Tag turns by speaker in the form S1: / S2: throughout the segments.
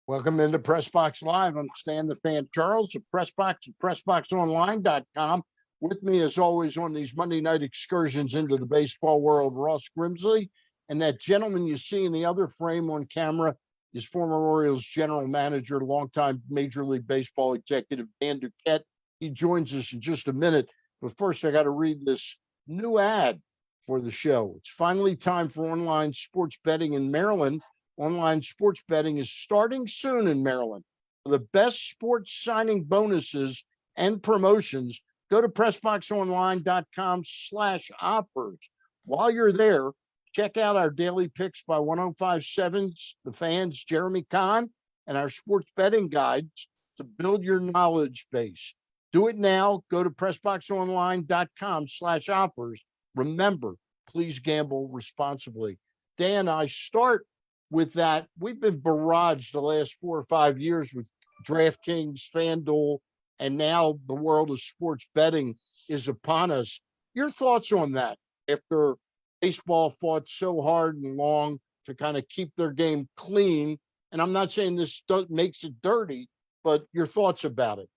S1: Welcome into Press Box Live. I'm Stan the Fan Charles of PressBox at PressBoxOnline.com. With me, as always, on these Monday night excursions into the baseball world, Ross Grimsley. And that gentleman you see in the other frame on camera is former Orioles general manager, longtime Major League Baseball executive, Dan Duquette. He joins us in just a minute. But first, I got to read this new ad for the show. It's finally time for online sports betting in Maryland. Online sports betting is starting soon in Maryland. For the best sports signing bonuses and promotions, go to PressBoxOnline.com/offers. While you're there, check out our daily picks by 1057's The Fans, Jeremy Kahn, and our sports betting guides to build your knowledge base. Do it now. Go to PressBoxOnline.com/offers. Remember, please gamble responsibly. Dan, I start with that. We've been barraged the last 4 or 5 years with DraftKings, FanDuel, and now the world of sports betting is upon us. Your thoughts on that after baseball fought so hard and long to kind of keep their game clean? And I'm not saying this makes it dirty, but your thoughts about it.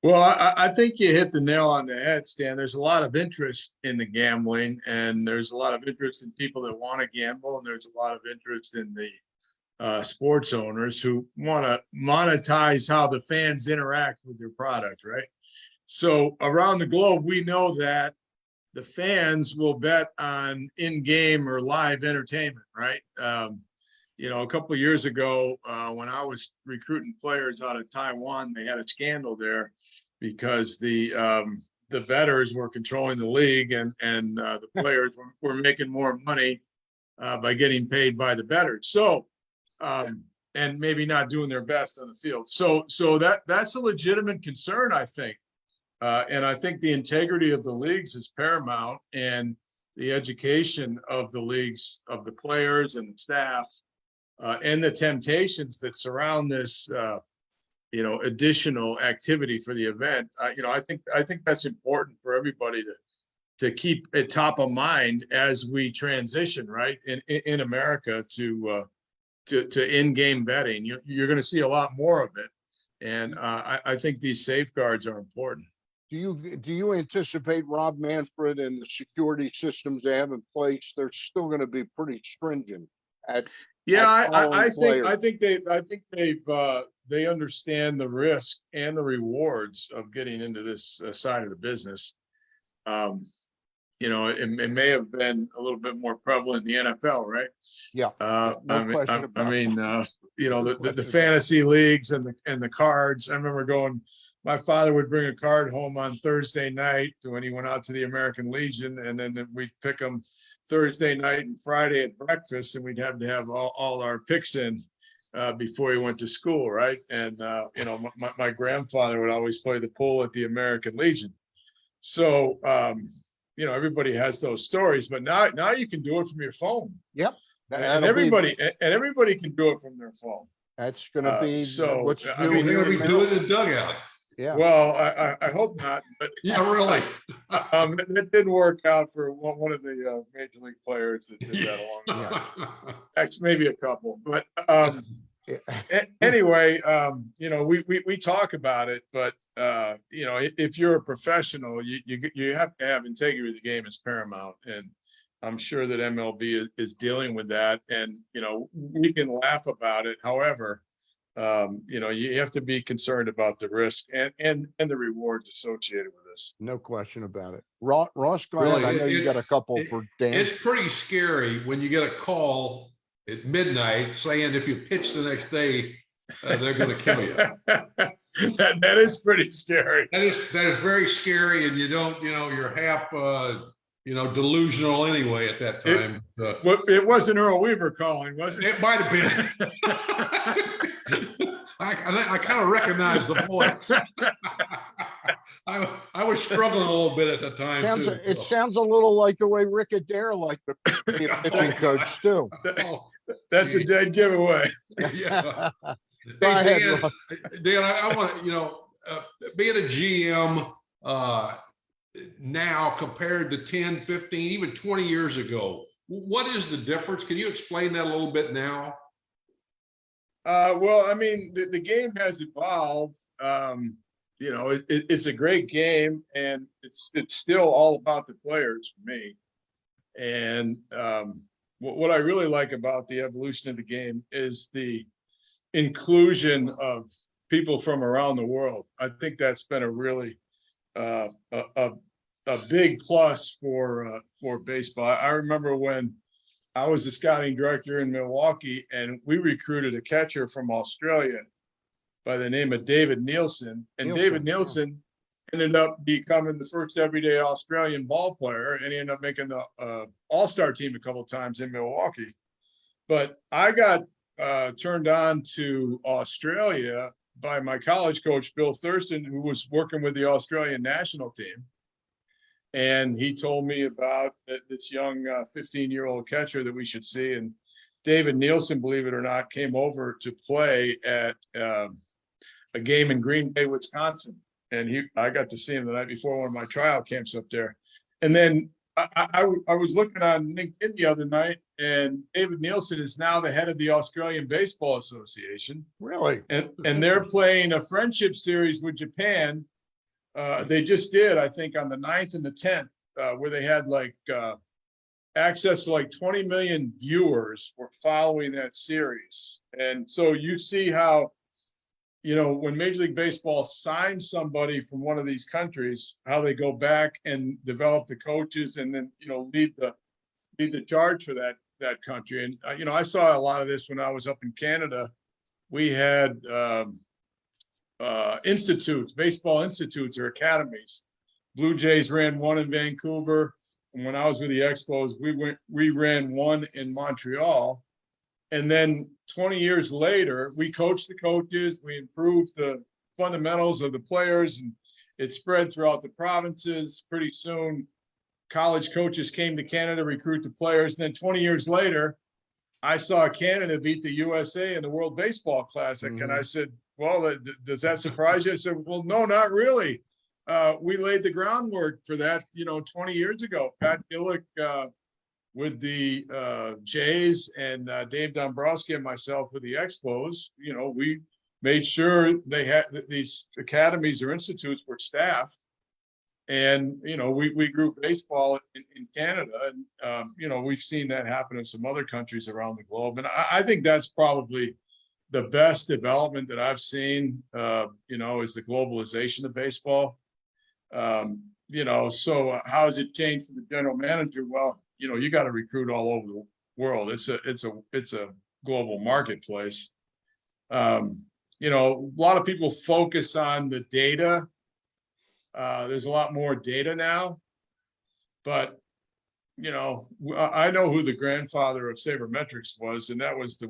S2: Well, I think you hit the nail on the head, Stan. There's a lot of interest in the gambling, and there's a lot of interest in people that want to gamble, and there's a lot of interest in the sports owners who want to monetize how the fans interact with their product, right? So around the globe, we know that the fans will bet on in-game or live entertainment, right? A couple of years ago, when I was recruiting players out of Taiwan, they had a scandal there because the bettors were controlling the league, and the players were making more money by getting paid by the bettors. So, and maybe not doing their best on the field. So that's a legitimate concern, I think. And I think the integrity of the leagues is paramount, and the education of the leagues, of the players and the staff, and the temptations that surround this, additional activity for the event. I think that's important for everybody to keep it top of mind as we transition, right, in America to in-game betting. You're going to see a lot more of it, and I think these safeguards are important.
S1: Do you anticipate Rob Manfred and the security systems they have in place? They're still going to be pretty stringent at.
S2: Yeah, I think they understand the risk and the rewards of getting into this side of the business. It may have been a little bit more prevalent in the NFL, right?
S1: Yeah. No question about
S2: the fantasy leagues and the cards. I remember my father would bring a card home on Thursday night when he went out to the American Legion, and then we'd pick them Thursday night and Friday at breakfast, and we'd have to have all our picks in before he went to school, right? And my grandfather would always play the pool at the American Legion. So everybody has those stories, but now you can do it from your phone.
S1: Yep.
S2: And everybody can do it from their phone.
S1: That's going to be
S3: what's new. They're going to be doing the dugout.
S1: Yeah.
S2: Well, I hope not, but
S3: yeah, really.
S2: That didn't work out for one of the major league players that did that a long time. Actually, maybe a couple, but anyway, we talk about it, but if you're a professional, you have to have integrity of the game is paramount, and I'm sure that MLB is dealing with that, and we can laugh about it. However, you have to be concerned about the risk and the rewards associated with this.
S1: No question about it. Ross, go ahead. I know you got a couple for Dan.
S3: It's pretty scary when you get a call at midnight saying if you pitch the next day, they're going to kill you.
S2: That is pretty scary.
S3: That is very scary, and you're half delusional anyway at that time.
S2: It wasn't Earl Weaver calling, was it?
S3: It might have been. I kind of recognize the voice. I was struggling a little bit at the time too.
S1: It sounds a little like the way Rick Adair liked to be a pitching coach too.
S2: That's a dead giveaway.
S3: Yeah. Hey, Dan, I want being a GM now compared to 10, 15, even 20 years ago. What is the difference? Can you explain that a little bit now?
S2: Well, I mean, the game has evolved. It's a great game, and it's still all about the players for me. And what I really like about the evolution of the game is the inclusion of people from around the world. I think that's been a really uh, a, a, a big plus for baseball. I remember when I was the scouting director in Milwaukee, and we recruited a catcher from Australia by the name of David Nielsen. And David Nielsen ended up becoming the first everyday Australian ball player, and he ended up making the All-Star team a couple of times in Milwaukee. But I got turned on to Australia by my college coach, Bill Thurston, who was working with the Australian national team. And he told me about this young 15-year-old catcher that we should see. And David Nielsen, believe it or not, came over to play at a game in Green Bay, Wisconsin. And I got to see him the night before one of my tryout camps up there. And then I was looking on LinkedIn the other night, and David Nielsen is now the head of the Australian Baseball Association.
S1: Really?
S2: And they're playing a friendship series with Japan. They just did, I think, on the 9th and the 10th, where they had access to 20 million viewers were following that series. And so you see how, when Major League Baseball signs somebody from one of these countries, how they go back and develop the coaches and then, lead the charge for that country. And, I saw a lot of this when I was up in Canada. We had institutes, baseball institutes or academies. Blue Jays ran one in Vancouver. And when I was with the Expos, we ran one in Montreal. And then 20 years later, we coached the coaches, we improved the fundamentals of the players, and it spread throughout the provinces. Pretty soon, college coaches came to Canada, recruit the players. And then 20 years later, I saw Canada beat the USA in the World Baseball Classic. Mm-hmm. And I said, well, does that surprise you? I said, well, no, not really. We laid the groundwork for that, 20 years ago. Pat Gillick with the Jays and Dave Dombrowski and myself with the Expos, we made sure they had these academies or institutes were staffed. And, we grew baseball in Canada. And, we've seen that happen in some other countries around the globe. And I think that's probably the best development that I've seen, is the globalization of baseball. So how has it changed for the general manager? Well, you got to recruit all over the world. It's a global marketplace. A lot of people focus on the data. There's a lot more data now, but I know who the grandfather of sabermetrics was, and that was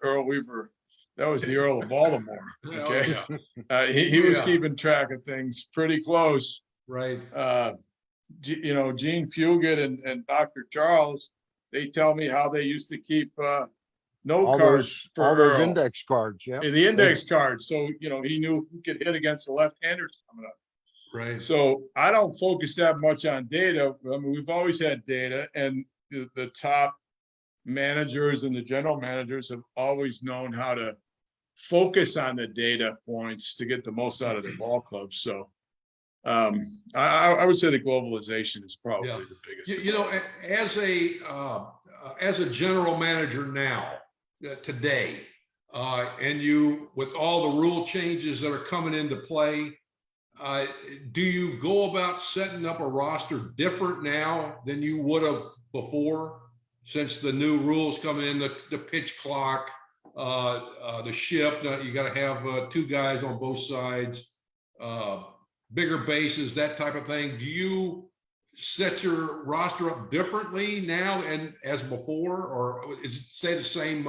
S2: Earl Weaver. That was the Earl of Baltimore. Okay,
S3: oh, yeah.
S2: He was keeping track of things pretty close.
S3: Right.
S2: Gene Fugit and Dr. Charles, they tell me how they used to keep note cards for
S1: all those
S2: Earl.
S1: Index cards. Yeah,
S2: the index cards. So he knew who could hit against the left-handers coming up.
S3: Right.
S2: So I don't focus that much on data. I mean, we've always had data, and the top managers and the general managers have always known how to focus on the data points to get the most out of their ball clubs. So I would say the globalization is probably the biggest.
S3: As a general manager now, today, and you with all the rule changes that are coming into play, do you go about setting up a roster different now than you would have before, since the new rules come in, the pitch clock, the shift? You got to have two guys on both sides, bigger bases, that type of thing. Do you set your roster up differently now and as before, or is it stay the same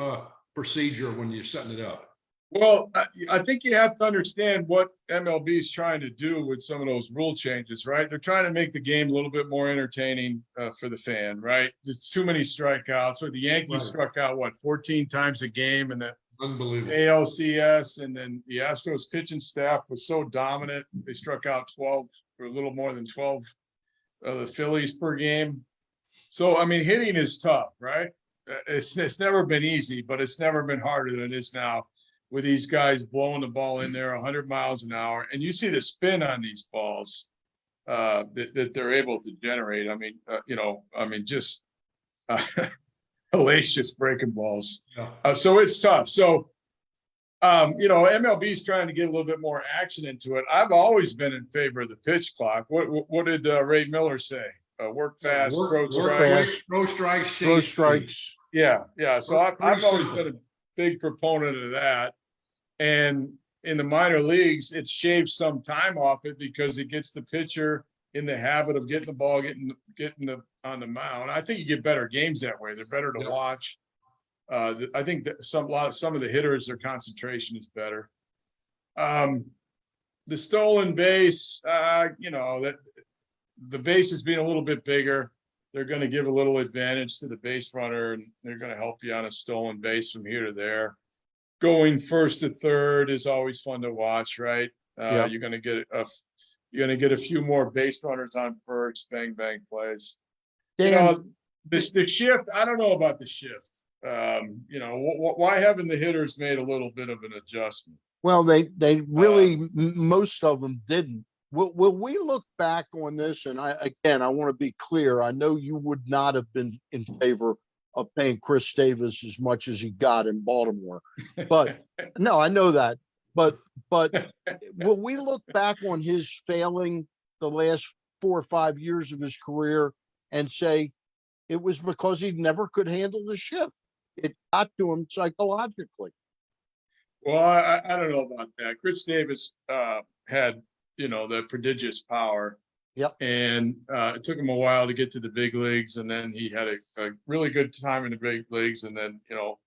S3: procedure when you're setting it up?
S2: Well, I think you have to understand what MLB is trying to do with some of those rule changes, right? They're trying to make the game a little bit more entertaining for the fan, right? There's too many strikeouts. Or the Yankees struck out, 14 times a game, and the
S3: Unbelievable
S2: ALCS, and then the Astros pitching staff was so dominant. They struck out 12 or a little more than 12 of the Phillies per game. So, I mean, hitting is tough, right? It's never been easy, but it's never been harder than it is now. with these guys blowing the ball in there 100 miles an hour, and you see the spin on these balls that they're able to generate. I mean, just hellacious breaking balls.
S3: Yeah.
S2: So it's tough. So, MLB is trying to get a little bit more action into it. I've always been in favor of the pitch clock. What did Ray Miller say? Work fast, throw strikes.
S3: Throw strikes,
S1: Throw
S3: change speed.
S1: strikes.
S2: Yeah. So I've
S3: Pretty
S2: always
S3: simple.
S2: been a big proponent of that. And in the minor leagues, it shaves some time off it because it gets the pitcher in the habit of getting the ball, on the mound. I think you get better games that way. They're better to watch. I think that some of the hitters, their concentration is better. The stolen base, that the base is being a little bit bigger. They're going to give a little advantage to the base runner, and they're going to help you on a stolen base from here to there. Going first to third is always fun to watch, right?
S1: Yeah.
S2: You're going to get a few more base runners on first, bang plays.
S1: Dan,
S2: The shift. I don't know about the shift. Why haven't the hitters made a little bit of an adjustment?
S1: well, they really most of them didn't. Will we look back on this? And I want to be clear. I know you would not have been in favor of paying Chris Davis as much as he got in Baltimore, but no, I know that. But will we look back on his failing the last 4 or 5 years of his career and say it was because he never could handle the shift? It got to him psychologically.
S2: Well, I don't know about that. Chris Davis had that prodigious power.
S1: Yep.
S2: And it took him a while to get to the big leagues, and then he had a really good time in the big leagues, and then all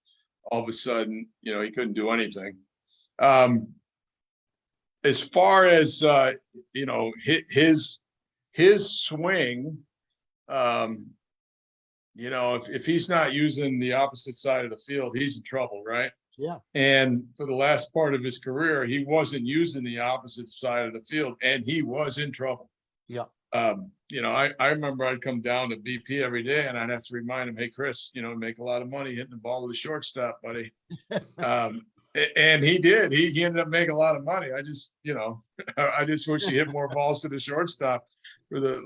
S2: of a sudden he couldn't do anything. As far as his swing, if he's not using the opposite side of the field, he's in trouble, right?
S1: Yeah.
S2: And for the last part of his career, he wasn't using the opposite side of the field, and he was in trouble.
S1: Yeah.
S2: I remember I'd come down to BP every day, and I'd have to remind him, "Hey, Chris, make a lot of money hitting the ball to the shortstop, buddy." And he did. He ended up making a lot of money. I just wish he hit more balls to the shortstop for the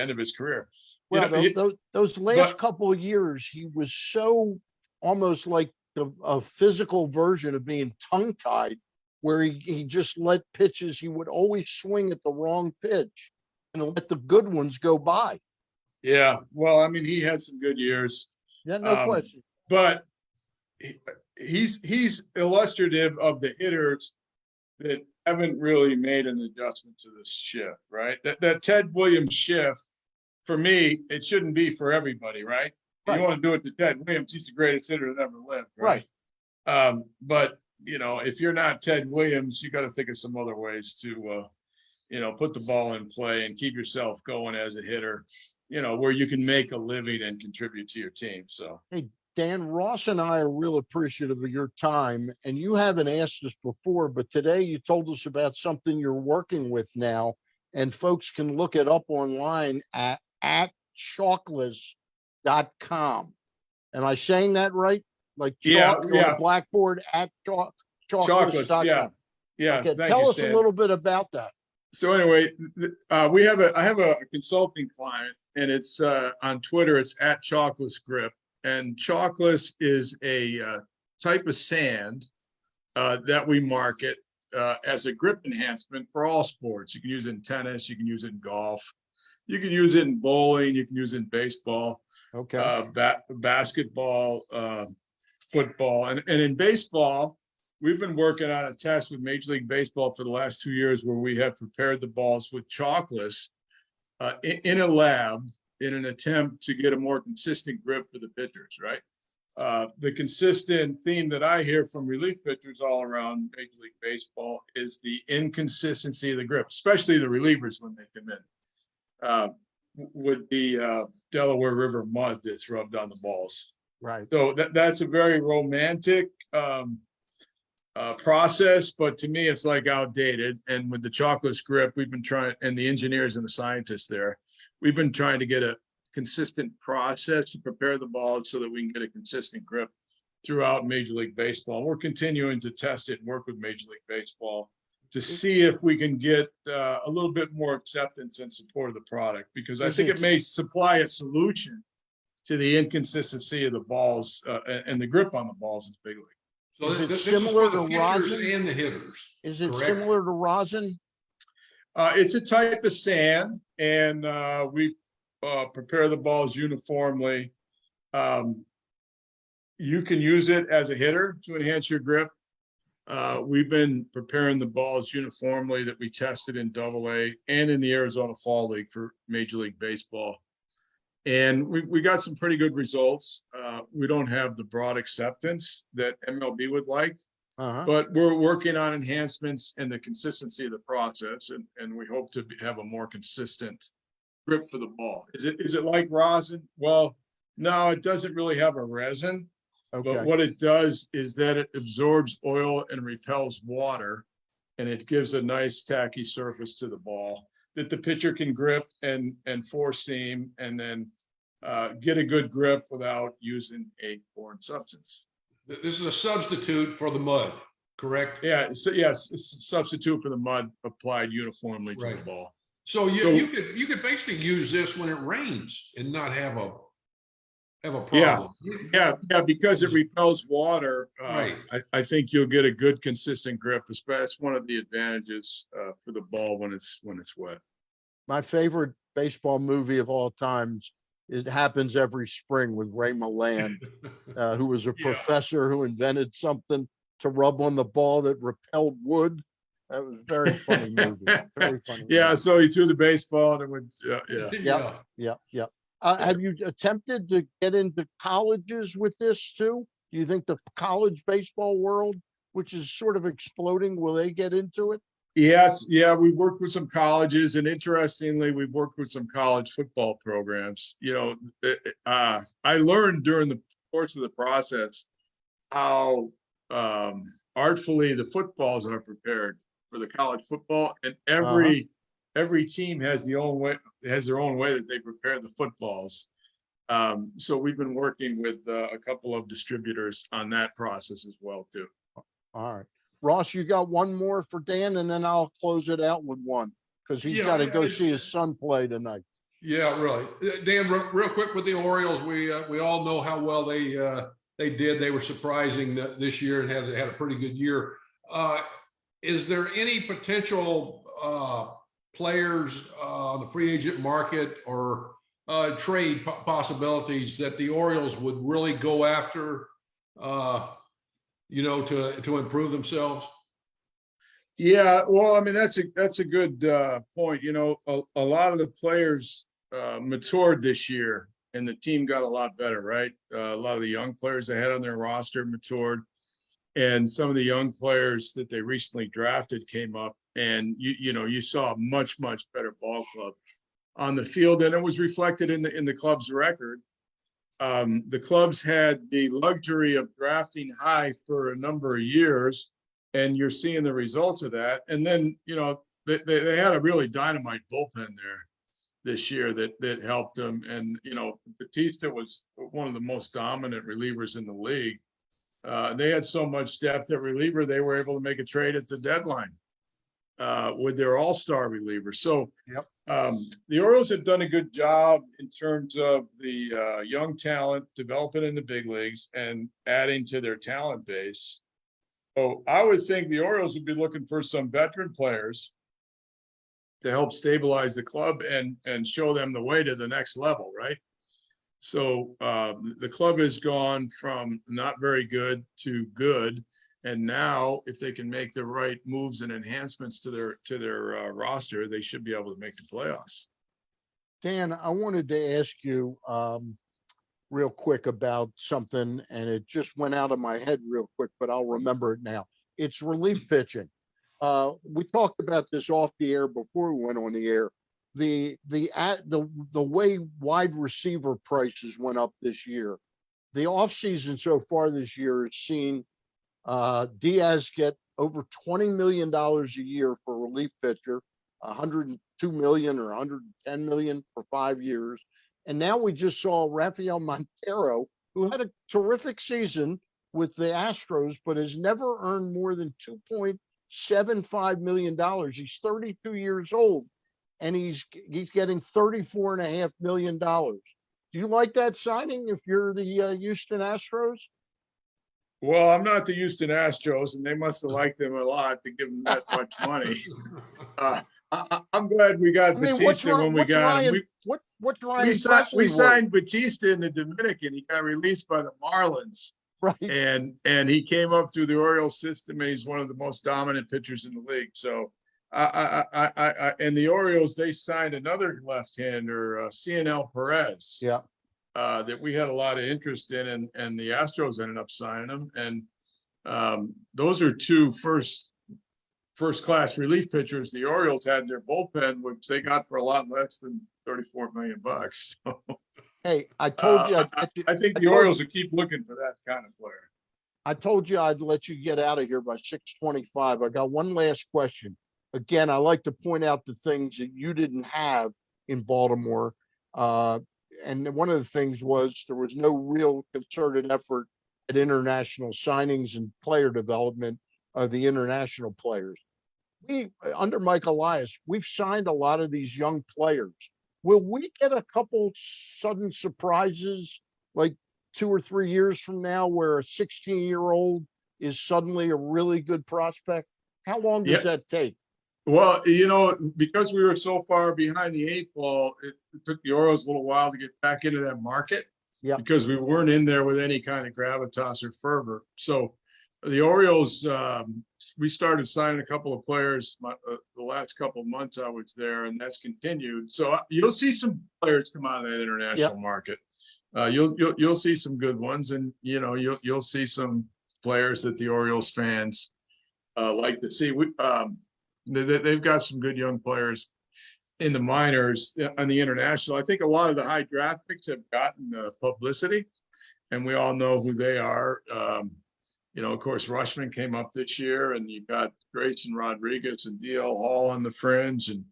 S2: end of his career.
S1: Well, those last couple of years, he was so almost like a physical version of being tongue-tied, where he just let pitches. He would always swing at the wrong pitch and let the good ones go by.
S2: Yeah. Well, I mean, he had some good years.
S1: Yeah, no question.
S2: But he's illustrative of the hitters that haven't really made an adjustment to this shift, right? That Ted Williams shift, for me, it shouldn't be for everybody, right?
S1: Right.
S2: You want to do it to Ted Williams, he's the greatest hitter that ever lived, right? But if you're not Ted Williams, you got to think of some other ways to put the ball in play and keep yourself going as a hitter, where you can make a living and contribute to your team. So,
S1: Hey, Dan, Ross and I are real appreciative of your time, and you haven't asked us before, but today you told us about something you're working with now, and folks can look it up online at chalkless.com. Am I saying that right? Like chalk on a blackboard at chalkless.com.
S2: Yeah.
S1: Okay,
S2: Thank
S1: tell
S2: you,
S1: us
S2: Stan.
S1: a little bit about that.
S2: So anyway, I have a consulting client, and it's on Twitter. It's at Chalkless Grip, and Chalkless is a type of sand that we market as a grip enhancement for all sports. You can use it in tennis, you can use it in golf, you can use it in bowling, you can use it in baseball, basketball, football, and in baseball. We've been working on a test with Major League Baseball for the last 2 years, where we have prepared the balls with Chalkless in a lab in an attempt to get a more consistent grip for the pitchers, right? The consistent theme that I hear from relief pitchers all around Major League Baseball is the inconsistency of the grip, especially the relievers when they come in, with the Delaware River mud that's rubbed on the balls.
S1: Right.
S2: So that's a very romantic process, but to me it's like outdated. And with the Chalkless grip, we've been trying, and the engineers and the scientists there, we've been trying to get a consistent process to prepare the ball so that we can get a consistent grip throughout Major League Baseball. We're continuing to test it and work with Major League Baseball to see if we can get a little bit more acceptance and support of the product, because I think it may supply a solution to the inconsistency of the balls and the grip on the balls in the big league.
S3: So
S1: Is it
S3: this
S1: similar
S3: is for
S1: to
S3: the pitchers
S1: rosin?
S3: and the hitters?
S1: Is it
S3: correct?
S1: similar to rosin?
S2: It's a type of sand, and we prepare the balls uniformly. You can use it as a hitter to enhance your grip. We've been preparing the balls uniformly that we tested in AA and in the Arizona Fall League for Major League Baseball. And we got some pretty good results. We don't have the broad acceptance that MLB would like, but we're working on enhancements and the consistency of the process. And we hope to have a more consistent grip for the ball. Is it like rosin? Well, no, it doesn't really have a resin.
S1: Okay.
S2: But what it does is that it absorbs oil and repels water, and it gives a nice tacky surface to the ball that the pitcher can grip and force seam, and then get a good grip without using a foreign substance.
S3: This is a substitute for the mud, correct?
S2: Yeah, so yes, it's a substitute for the mud applied uniformly to the ball.
S3: So you could basically use this when it rains and not have a problem.
S2: Yeah, because it repels water.
S3: Right.
S2: I think you'll get a good consistent grip. That's one of the advantages for the ball when it's wet.
S1: My favorite baseball movie of all times, it happens every spring with Ray Milland, who was a professor who invented something to rub on the ball that repelled wood. That was a very funny movie. Very funny.
S2: Yeah,
S1: movie.
S2: so he threw the baseball and it would.
S1: Yeah. Have you attempted to get into colleges with this too? Do you think the college baseball world, which is sort of exploding, will they get into it?
S2: Yes, yeah, we worked with some colleges, and interestingly, we've worked with some college football programs. You know, I learned during the course of the process how artfully the footballs are prepared for the college football, and every team has their own way that they prepare the footballs. So we've been working with a couple of distributors on that process as well too.
S1: All right. Ross, you got one more for Dan, and then I'll close it out with one because he's got to go see his son play tonight.
S3: Yeah, really. Dan, real quick with the Orioles, we all know how well they did. They were surprising this year and had a pretty good year. Is there any potential players on the free agent market or trade possibilities that the Orioles would really go after, to improve themselves?
S2: Yeah, well, I mean, that's a good point. You know, a lot of the players matured this year, and the team got a lot better, right? A lot of the young players they had on their roster matured, and some of the young players that they recently drafted came up, and you saw a much better ball club on the field, and it was reflected in the club's record. The clubs had the luxury of drafting high for a number of years, and you're seeing the results of that. And then they had a really dynamite bullpen there this year that helped them. And Batista was one of the most dominant relievers in the league. They had so much depth at reliever, they were able to make a trade at the deadline with their all-star reliever. So the Orioles have done a good job in terms of the young talent, developing in the big leagues and adding to their talent base. So I would think the Orioles would be looking for some veteran players to help stabilize the club and show them the way to the next level, right? So the club has gone from not very good to good. And now if they can make the right moves and enhancements to their roster, they should be able to make the playoffs.
S1: Dan, I wanted to ask you real quick about something, and it just went out of my head real quick, but I'll remember it now. It's relief pitching. We talked about this off the air before we went on the air. The way wide receiver prices went up this year. The offseason so far this year has seen Diaz get over $20 million a year for a relief pitcher, 102 million or 110 million for 5 years. And now we just saw Rafael Montero, who had a terrific season with the Astros, but has never earned more than $2.75 million. He's 32 years old, and he's getting $34.5 million. Do you like that signing if you're the Houston Astros?
S2: Well, I'm not the Houston Astros, and they must have liked them a lot to give them that much money. I'm glad we got
S1: I mean,
S2: Batista when we got him.
S1: What's Ryan
S2: We
S1: Presley worth?
S2: signed Batista in the Dominican. He got released by the Marlins,
S1: Right.
S2: and he came up through the Orioles system, and he's one of the most dominant pitchers in the league. So, and the Orioles, they signed another left-hander, CNL Perez.
S1: Yeah.
S2: That we had a lot of interest in, and the Astros ended up signing him. And those are two first-class relief pitchers the Orioles had in their bullpen, which they got for a lot less than $34 million.
S1: Hey, I told you.
S2: I think the Orioles will keep looking for that kind of player.
S1: I told you I'd let you get out of here by 6:25. I got one last question. Again, I like to point out the things that you didn't have in Baltimore. And one of the things was there was no real concerted effort at international signings and player development of the international players. We, under Mike Elias, we've signed a lot of these young players. Will we get a couple sudden surprises like 2 or 3 years from now where a 16-year-old is suddenly a really good prospect? How long does that take?
S2: Well, because we were so far behind the 8 ball, it took the Orioles a little while to get back into that market.
S1: Yeah.
S2: Because we weren't in there with any kind of gravitas or fervor. So the Orioles, we started signing a couple of players the last couple of months I was there, and that's continued. So you'll see some players come out of that international market. You'll see some good ones, and you'll see some players that the Orioles fans like to see. They've got some good young players in the minors on the international. I think a lot of the high draft picks have gotten the publicity, and we all know who they are. Of course, Rushman came up this year, and you've got Grayson Rodriguez and DL Hall on the fringe, and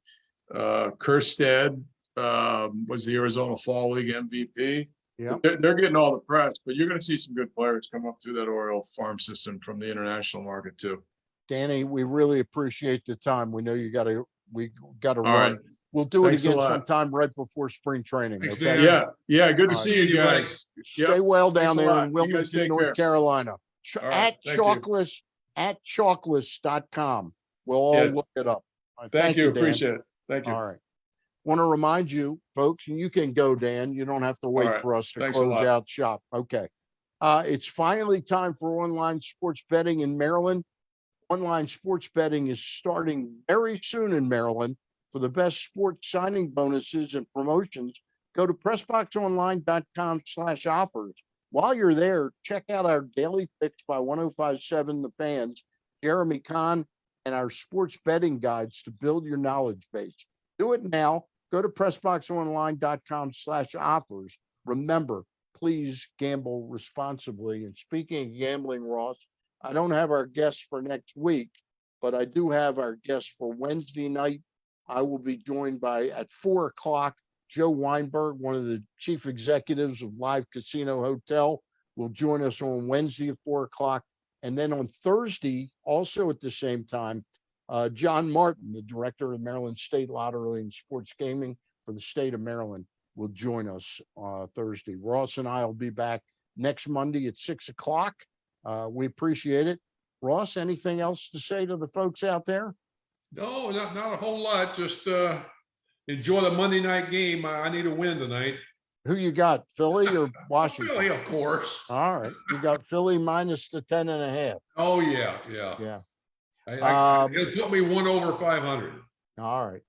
S2: Kerstead was the Arizona Fall League MVP.
S1: Yeah,
S2: they're getting all the press, but you're going to see some good players come up through that Oriole farm system from the international market too.
S1: Danny, we really appreciate the time. We know we got to run.
S2: Right.
S1: We'll do
S2: Thanks
S1: it again sometime right before spring training.
S3: Thanks,
S1: Okay?
S3: Dan.
S2: Yeah. Good to
S1: All
S2: see you guys.
S1: Stay well down
S2: Thanks a
S1: there
S2: lot.
S1: in
S2: You guys
S1: Wilmington,
S2: take
S1: North
S2: care.
S1: Carolina.
S2: All right.
S1: At chocolates.com. We'll all look it up. Right,
S2: Thank you.
S1: Dan.
S2: Appreciate it. Thank you.
S1: All right. Want to remind you, folks, and you can go, Dan. You don't have to wait
S2: right.
S1: for us to
S2: Thanks a
S1: close
S2: lot.
S1: out shop. Okay. It's finally time for online sports betting in Maryland. Online sports betting is starting very soon in Maryland. For the best sports signing bonuses and promotions, go to PressBoxOnline.com/offers. While you're there, check out our daily picks by 1057 The Fans, Jeremy Kahn, and our sports betting guides to build your knowledge base. Do it now. Go to PressBoxOnline.com/offers. Remember, please gamble responsibly. And speaking of gambling, Ross, I don't have our guests for next week, but I do have our guests for Wednesday night. I will be joined at 4:00. Joe Weinberg, one of the chief executives of Live Casino Hotel, will join us on Wednesday at 4:00. And then on Thursday, also at the same time, John Martin, the director of Maryland State Lottery and Sports Gaming for the state of Maryland, will join us Thursday. Ross and I will be back next Monday at 6:00. We appreciate it. Ross, anything else to say to the folks out there?
S3: No, not a whole lot. Just enjoy the Monday night game. I need a win tonight.
S1: Who you got, Philly or Washington?
S3: Philly, of course.
S1: All right. You got Philly minus the 10.5.
S3: Oh, yeah.
S1: Yeah.
S3: It'll put me 1 over 500
S1: All right.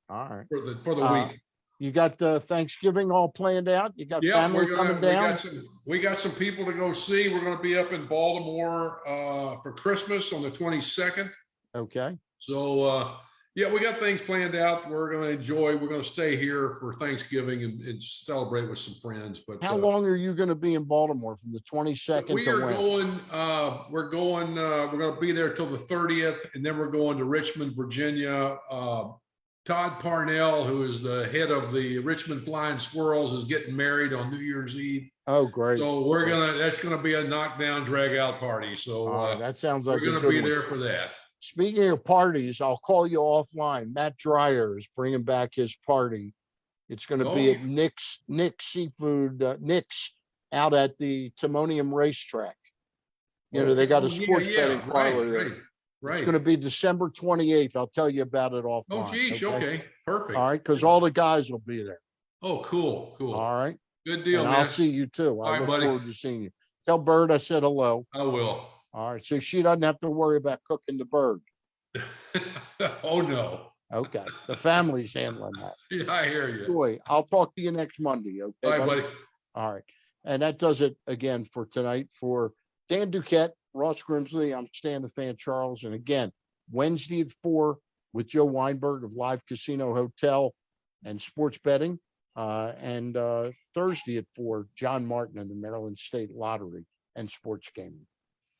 S3: for the week.
S1: You got Thanksgiving all planned out? You got family coming down?
S3: We got some people to go see. We're going to be up in Baltimore for Christmas on the 22nd.
S1: Okay.
S3: So, we got things planned out. We're going to enjoy. We're going to stay here for Thanksgiving and celebrate with some friends. But
S1: how long are you going to be in Baltimore from the 22nd
S3: we
S1: to
S3: are
S1: when?
S3: we're going to be there till the 30th, and then we're going to Richmond, Virginia, Todd Parnell, who is the head of the Richmond Flying Squirrels, is getting married on New Year's Eve.
S1: Oh, great.
S3: So that's gonna be a knockdown, drag out party. So
S1: All right, that sounds like
S3: we're
S1: a
S3: gonna
S1: good
S3: be
S1: one.
S3: there for that.
S1: Speaking of parties, I'll call you offline. Matt Dreyer is bringing back his party. It's going to be at Nick's Seafood, Nick's out at the Timonium Racetrack. They got a sports betting parlor there. It's going to be December 28th. I'll tell you about it offline.
S3: Oh, geez. Okay. Perfect.
S1: All right, because all the guys will be there.
S3: Oh, cool.
S1: All right.
S3: Good deal,
S1: and
S3: man.
S1: I'll see you too. I
S3: All right,
S1: look
S3: buddy.
S1: forward to seeing you. Tell Bird I said hello.
S3: I will.
S1: All right, so she doesn't have to worry about cooking the bird.
S3: Oh, no.
S1: Okay, the family's handling that.
S3: Yeah, I hear you.
S1: Boy, I'll talk to you next Monday. Okay,
S3: All right, buddy.
S1: All right. And that does it again for tonight. For Dan Duquette, Ross Grimsley, I'm Stan the Fan Charles. And again, Wednesday at 4 with Joe Weinberg of Live Casino Hotel and Sports Betting. And Thursday at 4, John Martin and the Maryland State Lottery and Sports Gaming.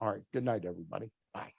S1: All right. Good night, everybody. Bye.